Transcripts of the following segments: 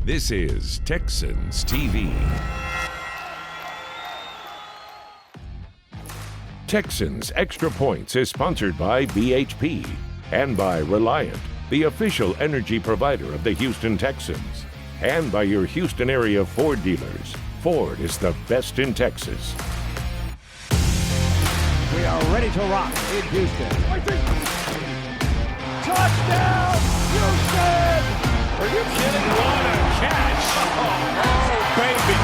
This is Texans TV. Texans Extra Points is sponsored by BHP and by Reliant, the official energy provider of the Houston Texans, and by your Houston area Ford dealers. Ford is the best in Texas. We are ready to rock in Houston. Touchdown, Houston! Are you kidding? What a catch! Oh, baby!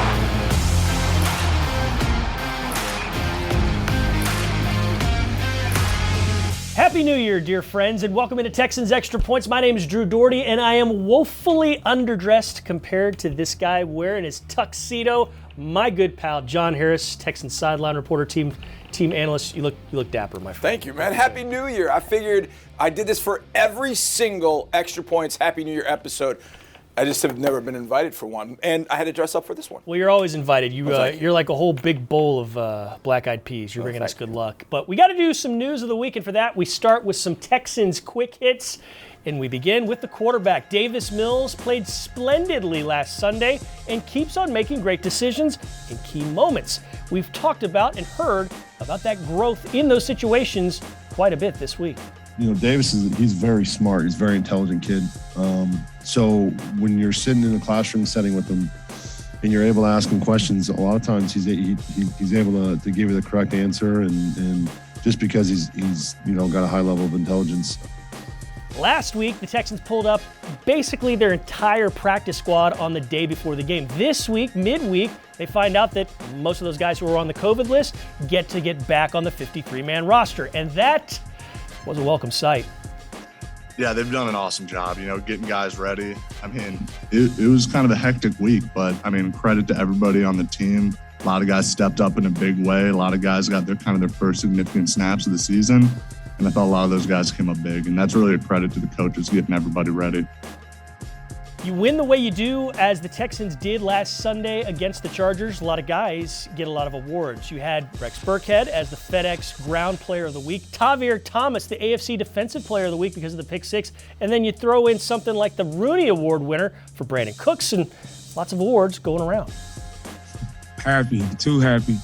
Happy New Year, dear friends, and welcome into Texans Extra Points. My name is Drew Dougherty, and I am woefully underdressed compared to this guy wearing his tuxedo. My good pal, John Harris, Texans sideline reporter, team analyst. You look dapper, my friend. Thank you, man. Happy New Year. I figured I did this for every single Extra Points Happy New Year episode. I just have never been invited for one, and I had to dress up for this one. Well, you're always invited. You're like a whole big bowl of black-eyed peas. You're bringing us good luck. But we got to do some news of the week, and for that, we start with some Texans quick hits, and we begin with the quarterback. Davis Mills played splendidly last Sunday and keeps on making great decisions in key moments. We've talked about and heard about that growth in those situations quite a bit this week. You know, Davis he's very smart. He's a very intelligent kid. So when you're sitting in a classroom setting with him and you're able to ask him questions, a lot of times he's able to give you the correct answer, and just because he's got a high level of intelligence. Last week, the Texans pulled up basically their entire practice squad on the day before the game. This week, midweek, they find out that most of those guys who were on the COVID list get back on the 53-man roster, and that was a welcome sight. Yeah, they've done an awesome job, getting guys ready. I mean, it was kind of a hectic week, but credit to everybody on the team. A lot of guys stepped up in a big way. A lot of guys got their first significant snaps of the season. And I thought a lot of those guys came up big. And that's really a credit to the coaches getting everybody ready. You win the way you do, as the Texans did last Sunday against the Chargers. A lot of guys get a lot of awards. You had Rex Burkhead as the FedEx Ground Player of the Week, Trey Thomas, the AFC Defensive Player of the Week because of the pick six, and then you throw in something like the Rooney Award winner for Brandon Cooks, and lots of awards going around. Happy, too happy.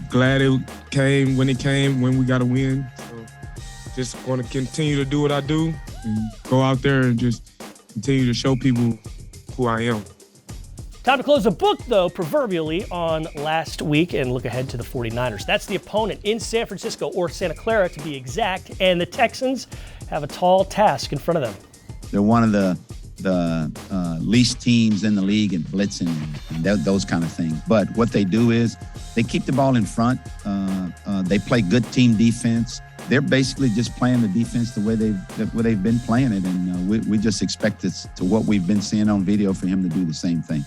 Glad it came when we got a win. So just going to continue to do what I do and go out there and just continue to show people who I am. Time to close the book, though, proverbially, on last week and look ahead to the 49ers. That's the opponent in San Francisco, or Santa Clara to be exact, and the Texans have a tall task in front of them. They're one of the least teams in the league in blitzing and those kind of things. But what they do is they keep the ball in front. They play good team defense. They're basically just playing the defense the way they've been playing it, and we just expect it to what we've been seeing on video for him to do the same thing.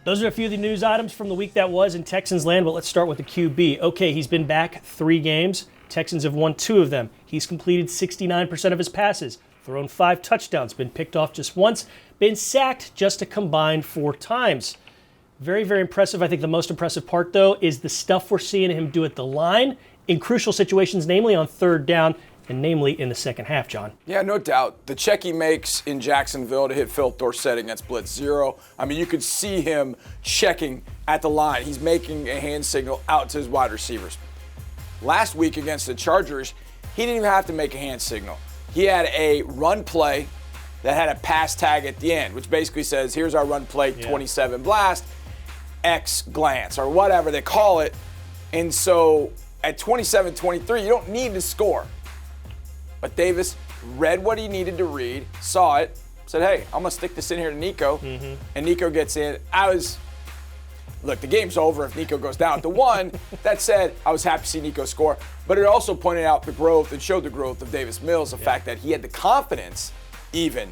Those are a few of the news items from the week that was in Texans land, but let's start with the QB. Okay, he's been back 3 games. Texans have won 2 of them. He's completed 69% of his passes, thrown 5 touchdowns, been picked off just once, been sacked just a combined 4 times. Very, very impressive. I think the most impressive part, though, is the stuff we're seeing him do at the line in crucial situations, namely on 3rd down and namely in the second half, John. Yeah, no doubt. The check he makes in Jacksonville to hit Phil Dorsett against blitz 0. You could see him checking at the line. He's making a hand signal out to his wide receivers. Last week against the Chargers, he didn't even have to make a hand signal. He had a run play that had a pass tag at the end, which basically says, here's our run play, 27 blast, X glance, or whatever they call it. And so at 27-23, you don't need to score. But Davis read what he needed to read, saw it, said, hey, I'm going to stick this in here to Nico. Mm-hmm. And Nico gets in. Look, the game's over if Nico goes down. That said, I was happy to see Nico score. But it also pointed out the growth and showed the growth of Davis Mills, the fact that he had the confidence even.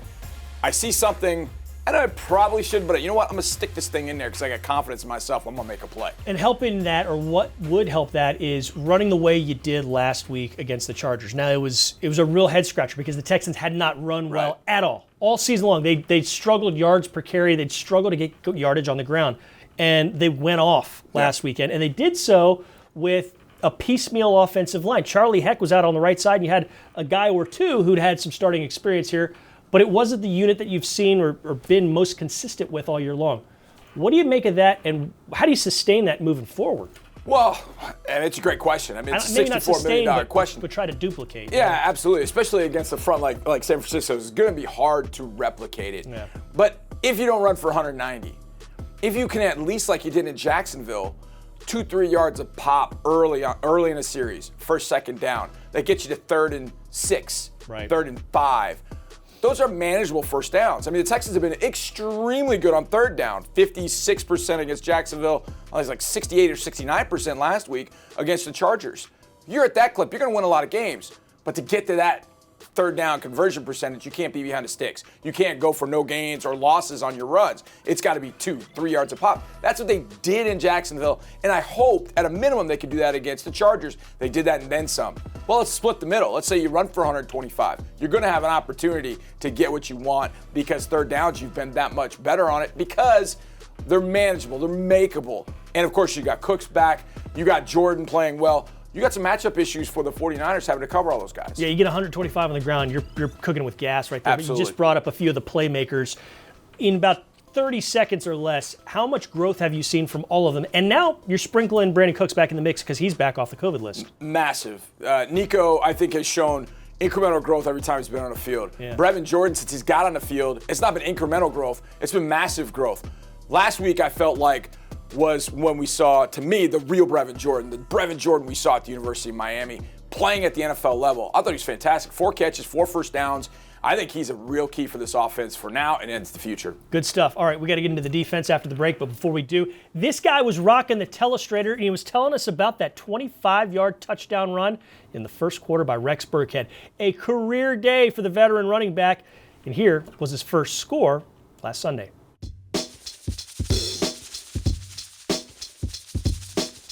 I see something, I know I probably should, but you know what? I'm going to stick this thing in there because I got confidence in myself. I'm going to make a play. And helping that, or what would help that, is running the way you did last week against the Chargers. Now, it was a real head-scratcher because the Texans had not run well at all season long. They struggled yards per carry. They'd struggled to get yardage on the ground. And they went off last weekend. And they did so with a piecemeal offensive line. Charlie Heck was out on the right side, and you had a guy or two who'd had some starting experience here but it wasn't the unit that you've seen or been most consistent with all year long. What do you make of that, and how do you sustain that moving forward? Well, and it's a great question. I mean, it's a Maybe not $64 sustain, million question. but try to duplicate. Yeah, absolutely. Especially against the front like San Francisco. It's going to be hard to replicate it. Yeah. But if you don't run for 190, if you can at least, like you did in Jacksonville, 2-3 yards of pop early in a series, first, second down, that gets you to 3rd and 6, right. 3rd and 5. Those are manageable first downs. I mean, the Texans have been extremely good on 3rd down, 56% against Jacksonville. I was like 68 or 69% last week against the Chargers. You're at that clip, you're going to win a lot of games. But to get to that 3rd down conversion percentage, you can't be behind the sticks. You can't go for no gains or losses on your runs. It's got to be 2-3 yards of pop. That's what they did in Jacksonville, and I hoped at a minimum they could do that against the Chargers. They did that and then some. Well, let's split the middle. Let's say you run for 125. You're going to have an opportunity to get what you want because 3rd downs, you've been that much better on it because they're manageable, they're makeable. And of course, you got Cooks back, you got Jordan playing well. You got some matchup issues for the 49ers having to cover all those guys. Yeah, you get 125 on the ground, you're cooking with gas right there. Absolutely. You just brought up a few of the playmakers. In about 30 seconds or less, how much growth have you seen from all of them? And now you're sprinkling Brandon Cooks back in the mix because he's back off the COVID list. Massive. Nico, I think, has shown incremental growth every time he's been on the field. Yeah. Brevin Jordan, since he's got on the field, it's not been incremental growth. It's been massive growth. Last week, I felt like was when we saw, to me, the real Brevin Jordan, the Brevin Jordan we saw at the University of Miami, playing at the NFL level. I thought he was fantastic. 4 catches, 4 first downs. I think he's a real key for this offense for now and into the future. Good stuff. All right, we got to get into the defense after the break, but before we do, this guy was rocking the telestrator, and he was telling us about that 25-yard touchdown run in the first quarter by Rex Burkhead. A career day for the veteran running back, and here was his first score last Sunday.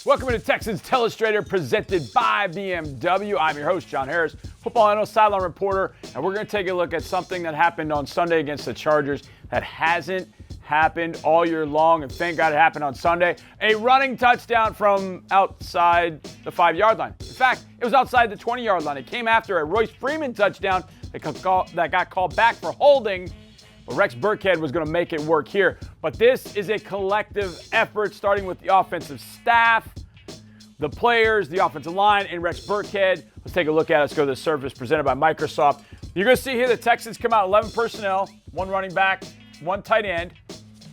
Welcome to Texans Telestrator, presented by BMW. I'm your host, John Harris, football analyst, sideline reporter, and we're going to take a look at something that happened on Sunday against the Chargers that hasn't happened all year long, and thank God it happened on Sunday. A running touchdown from outside the 5-yard line. In fact, it was outside the 20-yard line. It came after a Royce Freeman touchdown that got called back for holding. But Rex Burkhead was going to make it work here. But this is a collective effort, starting with the offensive staff, the players, the offensive line, and Rex Burkhead. Let's take a look at it. Let's go to the surface presented by Microsoft. You're going to see here the Texans come out 11 personnel, 1 running back, 1 tight end,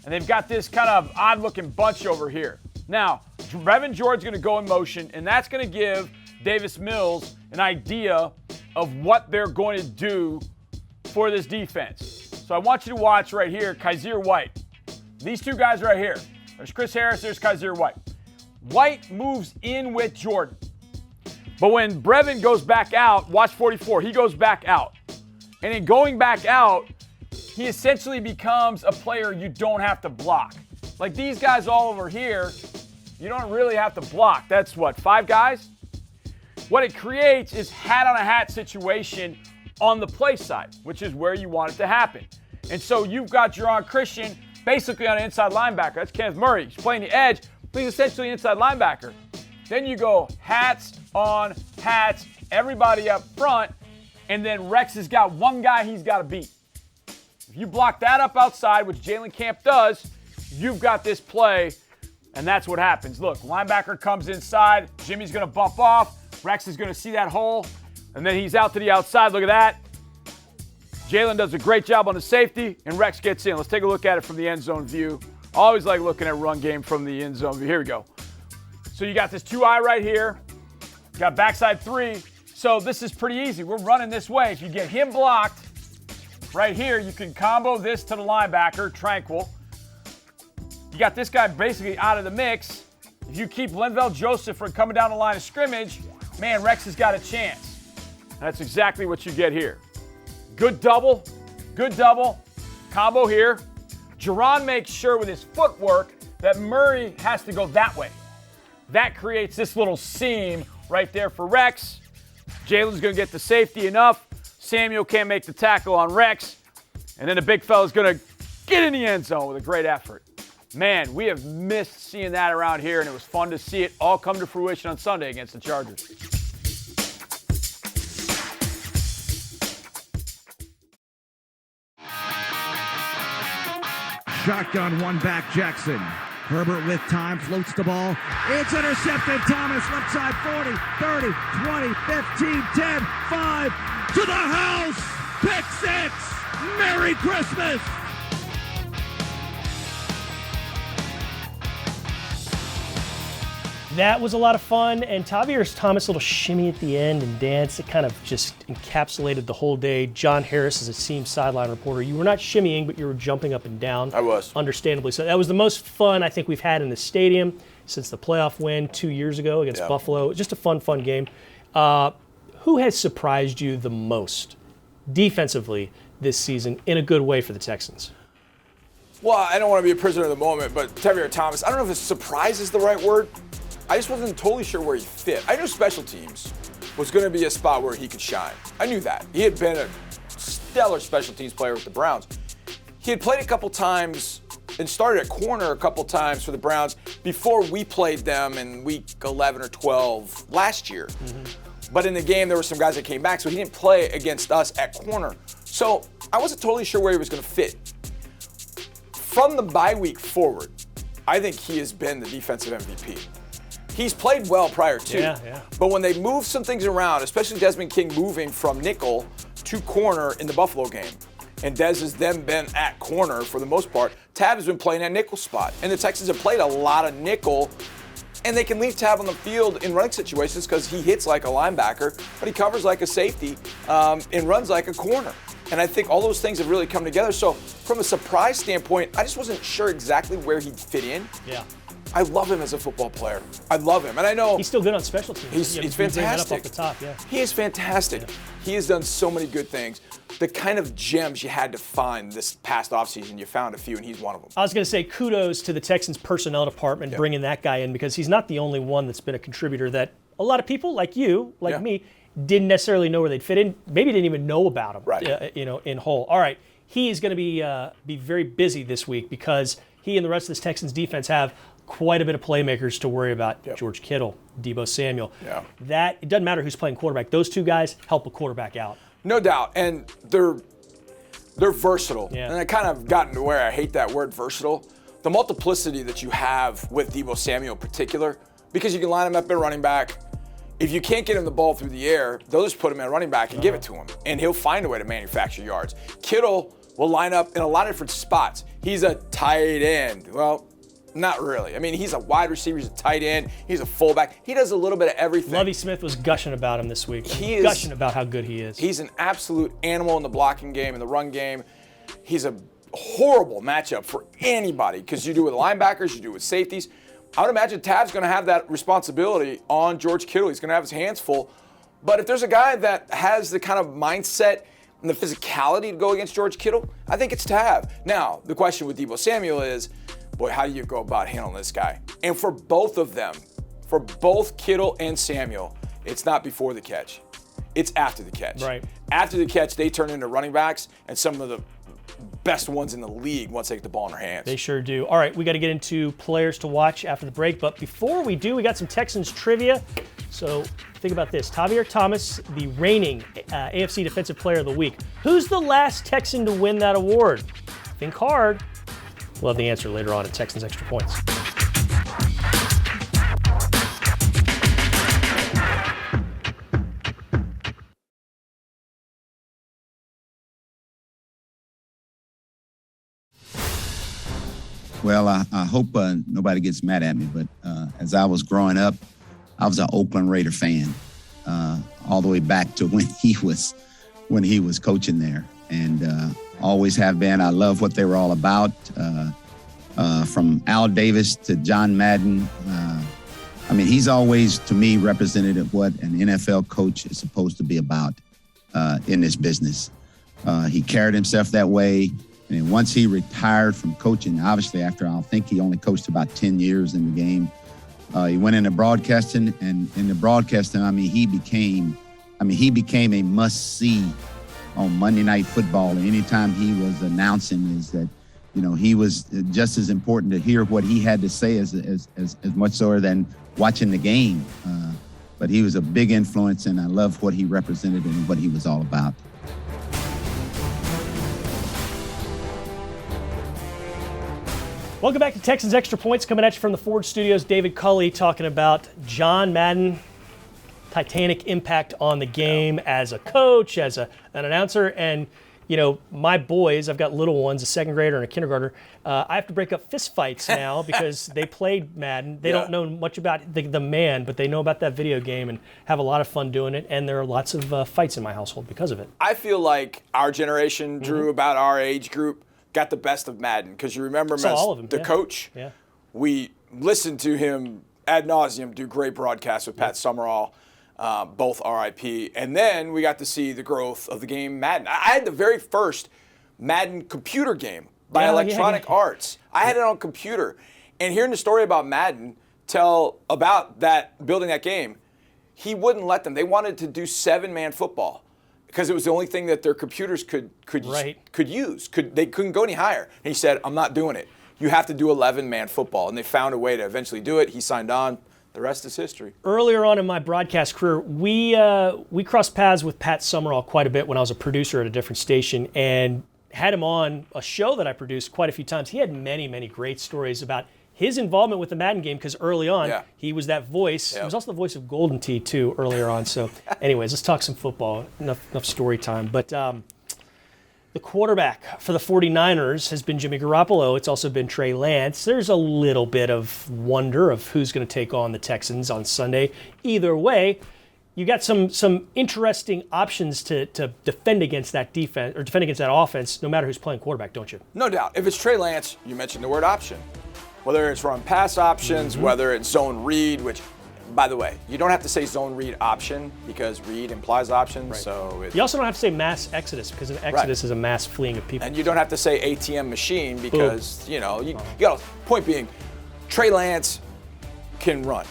and they've got this kind of odd-looking bunch over here. Now, Brevin Jordan's going to go in motion, and that's going to give Davis Mills an idea of what they're going to do for this defense. So I want you to watch right here, Kaiser White. These two guys right here. There's Chris Harris, there's Kaiser White. White moves in with Jordan. But when Brevin goes back out, watch 44, he goes back out. And in going back out, he essentially becomes a player you don't have to block. Like these guys all over here, you don't really have to block. That's what, 5 guys? What it creates is hat-on-a-hat situation on the play side, which is where you want it to happen. And so you've got Jerron Christian basically on an inside linebacker. That's Kenneth Murray. He's playing the edge, but he's essentially an inside linebacker. Then you go hats on hats, everybody up front, and then Rex has got one guy he's got to beat. If you block that up outside, which Jalen Camp does, you've got this play, and that's what happens. Look, linebacker comes inside, Jimmy's going to bump off, Rex is going to see that hole, and then he's out to the outside. Look at that. Jalen does a great job on the safety, and Rex gets in. Let's take a look at it from the end zone view. I always like looking at run game from the end zone view. Here we go. So you got this 2-eye right here. You got backside 3. So this is pretty easy. We're running this way. If you get him blocked right here, you can combo this to the linebacker, Tranquil. You got this guy basically out of the mix. If you keep Linval Joseph from coming down the line of scrimmage, man, Rex has got a chance. And that's exactly what you get here. Good double, combo here. Jerron makes sure with his footwork that Murray has to go that way. That creates this little seam right there for Rex. Jalen's going to get the safety enough. Samuel can't make the tackle on Rex. And then the big fella's going to get in the end zone with a great effort. Man, we have missed seeing that around here, and it was fun to see it all come to fruition on Sunday against the Chargers. Shotgun, one back, Jackson. Herbert with time, floats the ball. It's intercepted. Thomas, left side, 40, 30, 20, 15, 10, 5. To the house. Pick six. Merry Christmas. That was a lot of fun, and Dougherty Thomas' little shimmy at the end and dance, it kind of just encapsulated the whole day. John Harris is a team sideline reporter. You were not shimmying, but you were jumping up and down. I was. Understandably so. That was the most fun I think we've had in the stadium since the playoff win 2 years ago against Buffalo. Just a fun game. Who has surprised you the most defensively this season in a good way for the Texans? Well, I don't want to be a prisoner of the moment, but Dougherty Thomas, I don't know if surprise is the right word. I just wasn't totally sure where he fit. I knew special teams was going to be a spot where he could shine. I knew that. He had been a stellar special teams player with the Browns. He had played a couple times and started at corner a couple times for the Browns before we played them in week 11 or 12 last year. But in the game, there were some guys that came back, so he didn't play against us at corner. So I wasn't totally sure where he was going to fit. From the bye week forward, I think he has been the defensive MVP. He's played well prior to, but when they move some things around, especially Desmond King moving from nickel to corner in the Buffalo game, and Dez has then been at corner for the most part, Tab has been playing that nickel spot. And the Texans have played a lot of nickel, and they can leave Tab on the field in running situations because he hits like a linebacker, but he covers like a safety and runs like a corner. And I think all those things have really come together. So from a surprise standpoint, I just wasn't sure exactly where he'd fit in. Yeah. I love him as a football player. I love him. And I know he's still good on special teams. He's fantastic. Up off the top, He is fantastic. Yeah. He has done so many good things. The kind of gems you had to find this past offseason, you found a few, and he's one of them. I was going to say kudos to the Texans personnel department bringing that guy in, because he's not the only one that's been a contributor that a lot of people like you, like me, didn't necessarily know where they'd fit in. Maybe didn't even know about him, in whole. All right, he is going to be very busy this week because he and the rest of this Texans defense have quite a bit of playmakers to worry about. George Kittle, Deebo Samuel. That it doesn't matter who's playing quarterback. Those two guys help a quarterback out. No doubt, and they're versatile. And I kind of gotten to where I hate that word versatile. The multiplicity that you have with Deebo Samuel in particular, because you can line him up at running back. If you can't get him the ball through the air, they'll just put him at running back and give it to him, and he'll find a way to manufacture yards. Kittle will line up in a lot of different spots. He's a tight end. Well, not really. I mean, he's a wide receiver, he's a tight end, he's a fullback. He does a little bit of everything. Lovie Smith was gushing about him this week. Gushing about how good he is. He's an absolute animal in the blocking game, in the run game. He's a horrible matchup for anybody because you do it with linebackers, you do it with safeties. I would imagine Tab's going to have that responsibility on George Kittle. He's going to have his hands full. But if there's a guy that has the kind of mindset and the physicality to go against George Kittle, I think it's Tab. Now, the question with Deebo Samuel is, boy, how do you go about handling this guy? And for both of them, for both Kittle and Samuel, it's not before the catch. It's after the catch. Right. After the catch, they turn into running backs and some of the best ones in the league once they get the ball in their hands. They sure do. All right, we got to get into players to watch after the break. But before we do, we got some Texans trivia. So think about this. Dougherty Thomas, the reigning AFC Defensive Player of the Week. Who's the last Texan to win that award? Think hard. We'll have the answer later on at Texans Extra Points. Well, I hope nobody gets mad at me, but as I was growing up, I was an Oakland Raider fan all the way back to when he was coaching there, and always have been. I love what they were all about, from Al Davis to John Madden. I mean, he's always, to me, represented what an NFL coach is supposed to be about in this business. He carried himself that way. And once he retired from coaching, obviously after I think he only coached about 10 years in the game, he went into broadcasting, and in the broadcasting, he became a must-see on Monday Night Football. Anytime he was announcing, is that, he was just as important to hear what he had to say as much so than watching the game. But he was a big influence, and I love what he represented and what he was all about. Welcome back to Texans Extra Points, coming at you from the Ford Studios. David Culley talking about John Madden, titanic impact on the game as a coach, as an announcer, and my boys, I've got little ones, a second grader and a kindergartner. I have to break up fist fights now because they played Madden. They don't know much about the man, but they know about that video game and have a lot of fun doing it. And there are lots of fights in my household because of it. I feel like our generation, Drew, about our age group, got the best of Madden because you remember him as the coach. Yeah. We listened to him ad nauseum do great broadcasts with Pat Summerall. Both RIP. And then we got to see the growth of the game Madden. I had the very first Madden computer game by Electronic Arts. I had it on computer. And hearing the story about Madden tell about building that game, he wouldn't let them. They wanted to do 7-man football because it was the only thing that their computers could use. They couldn't go any higher. And he said, I'm not doing it. You have to do 11-man football. And they found a way to eventually do it. He signed on. The rest is history. Earlier on in my broadcast career, we crossed paths with Pat Summerall quite a bit when I was a producer at a different station and had him on a show that I produced quite a few times. He had many, many great stories about his involvement with the Madden game because early on, he was that voice. He was also the voice of Golden Tee, too, earlier on. So anyways, let's talk some football. Enough story time. But the quarterback for the 49ers has been Jimmy Garoppolo. It's also been Trey Lance. There's a little bit of wonder of who's going to take on the Texans on Sunday. Either way, you got some interesting options to defend against that defense or defend against that offense, no matter who's playing quarterback, don't you? No doubt. If it's Trey Lance, you mentioned the word option. Whether it's run pass options, whether it's zone read, which, by the way, you don't have to say zone read option because read implies options. Right. So you also don't have to say mass exodus because an exodus is a mass fleeing of people. And you don't have to say ATM machine because, you got point being, Trey Lance can run.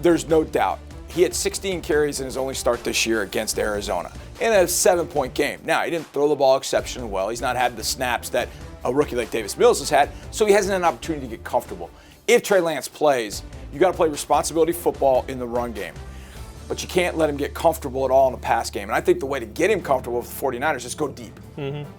There's no doubt. He had 16 carries in his only start this year against Arizona in a 7-point game. Now, he didn't throw the ball exceptionally well. He's not had the snaps that a rookie like Davis Mills has had, so he hasn't had an opportunity to get comfortable. If Trey Lance plays, you got to play responsibility football in the run game. But you can't let him get comfortable at all in the pass game. And I think the way to get him comfortable with the 49ers is go deep.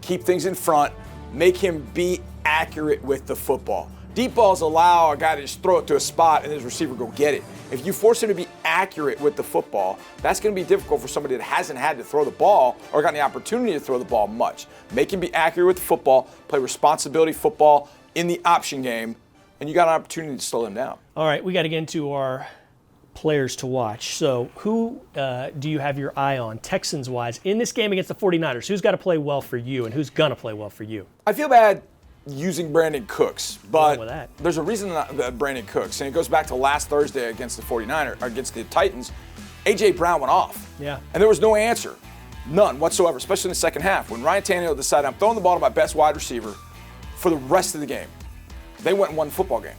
Keep things in front. Make him be accurate with the football. Deep balls allow a guy to just throw it to a spot and his receiver go get it. If you force him to be accurate with the football, that's going to be difficult for somebody that hasn't had to throw the ball or gotten the opportunity to throw the ball much. Make him be accurate with the football, play responsibility football in the option game, and you got an opportunity to slow him down. All right, we got to get into our players to watch. So who do you have your eye on, Texans-wise, in this game against the 49ers? Who's got to play well for you, and who's going to play well for you? I feel bad using Brandon Cooks, but there's a reason that Brandon Cooks, and it goes back to last Thursday against the 49ers, or against the Titans. A.J. Brown went off. Yeah. And there was no answer. None whatsoever, especially in the second half. When Ryan Tannehill decided, I'm throwing the ball to my best wide receiver for the rest of the game, they went and won the football game.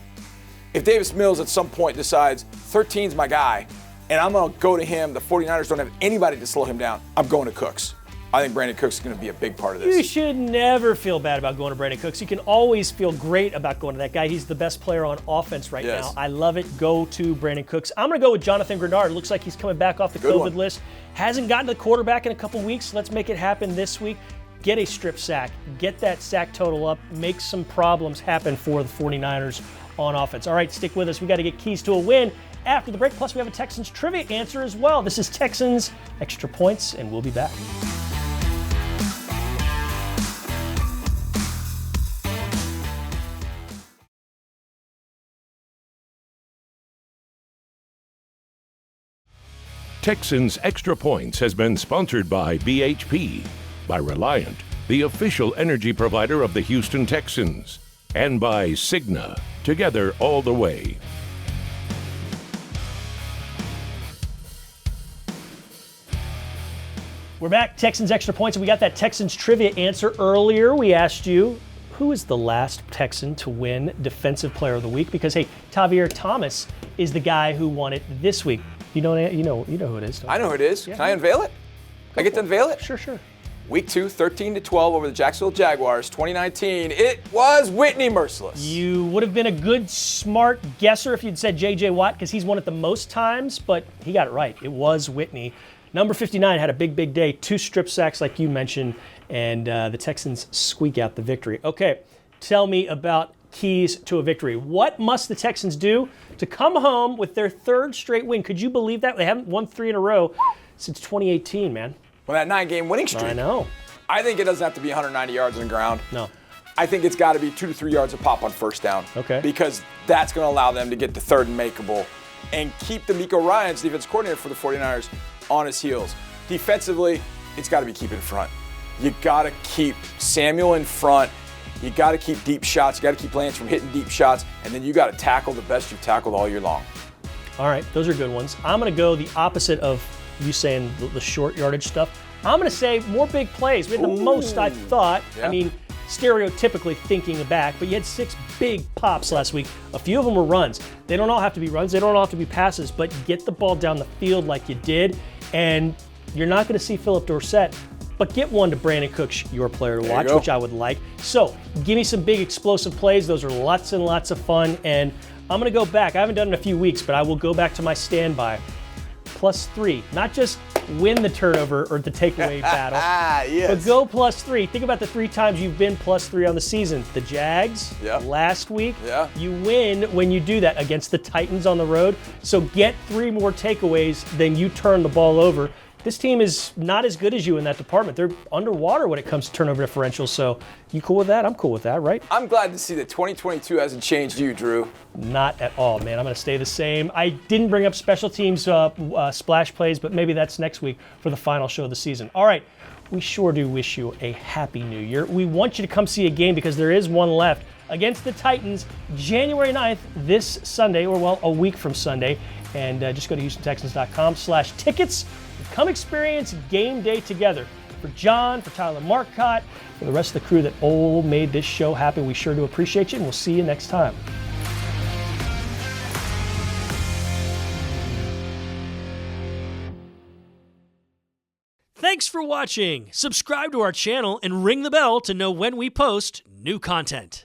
If Davis Mills at some point decides 13's my guy, and I'm going to go to him, the 49ers don't have anybody to slow him down, I'm going to Cooks. I think Brandon Cooks is going to be a big part of this. You should never feel bad about going to Brandon Cooks. You can always feel great about going to that guy. He's the best player on offense right now. I love it. Go to Brandon Cooks. I'm going to go with Jonathan Grenard. Looks like he's coming back off the COVID list. Hasn't gotten to the quarterback in a couple weeks. Let's make it happen this week. Get a strip sack. Get that sack total up. Make some problems happen for the 49ers on offense. All right, stick with us. We got to get keys to a win after the break. Plus, we have a Texans trivia answer as well. This is Texans Extra Points, and we'll be back. Texans Extra Points has been sponsored by BHP, by Reliant, the official energy provider of the Houston Texans, and by Cigna, together all the way. We're back, Texans Extra Points, and we got that Texans trivia answer earlier. We asked you, who is the last Texan to win Defensive Player of the Week? Because, hey, Trey Thomas is the guy who won it this week. You know who it is. I know who it is. Yeah. Can I unveil it? I get to unveil it? Sure. Week 2, 13-12 over the Jacksonville Jaguars, 2019. It was Whitney Merciless. You would have been a good, smart guesser if you'd said J.J. Watt because he's won it the most times, but he got it right. It was Whitney. Number 59 had a big day, 2 strip sacks like you mentioned, and the Texans squeak out the victory. Okay, tell me about keys to a victory. What must the Texans do to come home with their third straight win? Could you believe that? They haven't won 3 in a row since 2018, man. Well, that 9-game winning streak. I know. I think it doesn't have to be 190 yards on the ground. No. I think it's got to be 2 to 3 yards of pop on first down. Okay. Because that's going to allow them to get to third and makeable and keep D'Amico Ryans, defense coordinator for the 49ers, on his heels. Defensively, it's got to be keep in front. You got to keep Samuel in front. You got to keep deep shots. You got to keep Lance from hitting deep shots. And then you got to tackle the best you've tackled all year long. All right, those are good ones. I'm going to go the opposite of you saying the short yardage stuff. I'm going to say more big plays. We had the most, I thought. Yeah. I mean, stereotypically thinking back, but you had 6 big pops last week. A few of them were runs. They don't all have to be runs. They don't all have to be passes, but get the ball down the field like you did, and you're not going to see Philip Dorsett, but get one to Brandon Cooks, your player to watch, which I would like. So give me some big explosive plays. Those are lots and lots of fun, and I'm going to go back. I haven't done it in a few weeks, but I will go back to my standby. +3, not just win the turnover or the takeaway battle, Yes. but go +3. Think about the 3 times you've been +3 on the season. The Jags last week. Yeah. You win when you do that against the Titans on the road. So get 3 more takeaways than you turn the ball over. This team is not as good as you in that department. They're underwater when it comes to turnover differential. So you cool with that? I'm cool with that, right? I'm glad to see that 2022 hasn't changed you, Drew. Not at all, man. I'm going to stay the same. I didn't bring up special teams splash plays, but maybe that's next week for the final show of the season. All right, we sure do wish you a happy new year. We want you to come see a game because there is one left against the Titans, January 9th, this Sunday, or well, a week from Sunday. And just go to HoustonTexans.com/tickets. Come experience game day together. For John, for Tyler Marcotte, for the rest of the crew that made this show happen, we sure do appreciate you, and we'll see you next time. Thanks for watching. Subscribe to our channel and ring the bell to know when we post new content.